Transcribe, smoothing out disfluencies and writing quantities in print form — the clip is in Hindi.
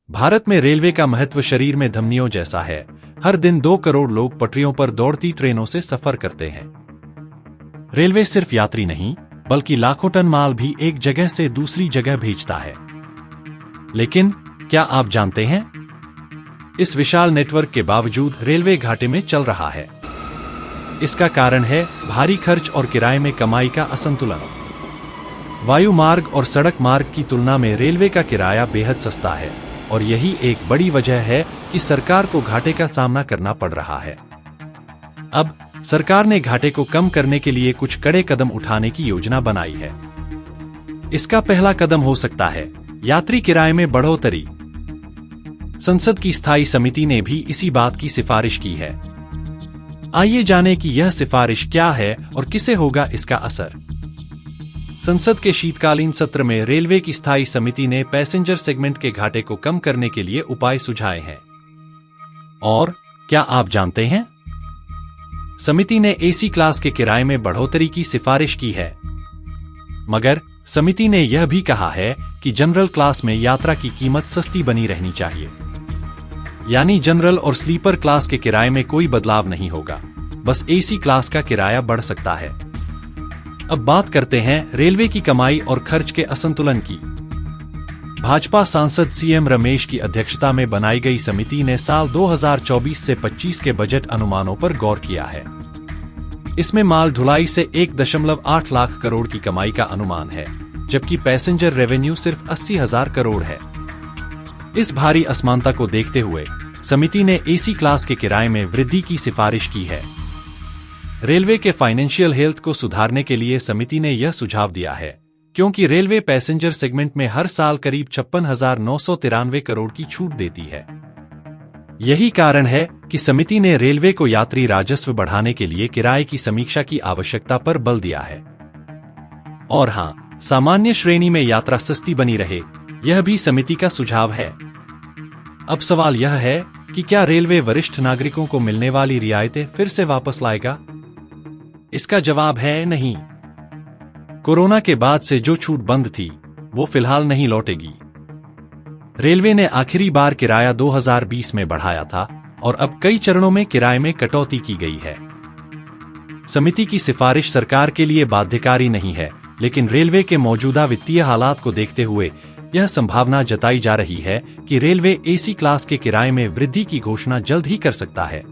भारत में रेलवे का महत्व शरीर में धमनियों जैसा है। हर दिन 2 करोड़ लोग पटरियों पर दौड़ती ट्रेनों से सफर करते हैं। रेलवे सिर्फ यात्री नहीं, बल्कि लाखों टन माल भी एक जगह से दूसरी जगह भेजता है। लेकिन क्या आप जानते हैं, इस विशाल नेटवर्क के बावजूद रेलवे घाटे में चल रहा है। इसका कारण है भारी खर्च और किराए में कमाई का असंतुलन। वायु मार्ग और सड़क मार्ग की तुलना में रेलवे का किराया बेहद सस्ता है, और यही एक बड़ी वजह है कि सरकार को घाटे का सामना करना पड़ रहा है। अब सरकार ने घाटे को कम करने के लिए कुछ कड़े कदम उठाने की योजना बनाई है। इसका पहला कदम हो सकता है यात्री किराए में बढ़ोतरी। संसद की स्थायी समिति ने भी इसी बात की सिफारिश की है। आइए जानें कि यह सिफारिश क्या है और किसे होगा इसका असर। संसद के शीतकालीन सत्र में रेलवे की स्थायी समिति ने पैसेंजर सेगमेंट के घाटे को कम करने के लिए उपाय सुझाए हैं। और क्या आप जानते हैं, समिति ने एसी क्लास के किराए में बढ़ोतरी की सिफारिश की है। मगर समिति ने यह भी कहा है कि जनरल क्लास में यात्रा की कीमत सस्ती बनी रहनी चाहिए। यानी जनरल और स्लीपर क्लास के किराए में कोई बदलाव नहीं होगा, बस एसी क्लास का किराया बढ़ सकता है। अब बात करते हैं रेलवे की कमाई और खर्च के असंतुलन की। भाजपा सांसद सीएम रमेश की अध्यक्षता में बनाई गई समिति ने साल 2024 से 25 के बजट अनुमानों पर गौर किया है। इसमें माल ढुलाई से 1.8 लाख करोड़ की कमाई का अनुमान है, जबकि पैसेंजर रेवेन्यू सिर्फ 80,000 करोड़ है। इस भारी असमानता को देखते हुए समिति ने एसी क्लास के किराए में वृद्धि की सिफारिश की है। रेलवे के फाइनेंशियल हेल्थ को सुधारने के लिए समिति ने यह सुझाव दिया है, क्योंकि रेलवे पैसेंजर सेगमेंट में हर साल करीब 56,993 करोड़ की छूट देती है। यही कारण है कि समिति ने रेलवे को यात्री राजस्व बढ़ाने के लिए किराए की समीक्षा की आवश्यकता पर बल दिया है। और हां, सामान्य श्रेणी में यात्रा सस्ती बनी रहे, यह भी समिति का सुझाव है। अब सवाल यह है कि क्या रेलवे वरिष्ठ नागरिकों को मिलने वाली रियायतें फिर से वापस लाएगा? इसका जवाब है नहीं। कोरोना के बाद से जो छूट बंद थी, वो फिलहाल नहीं लौटेगी। रेलवे ने आखिरी बार किराया 2020 में बढ़ाया था, और अब कई चरणों में किराए में कटौती की गई है। समिति की सिफारिश सरकार के लिए बाध्यकारी नहीं है, लेकिन रेलवे के मौजूदा वित्तीय हालात को देखते हुए यह संभावना जताई जा रही है कि रेलवे एसी क्लास के किराए में वृद्धि की घोषणा जल्द ही कर सकता है।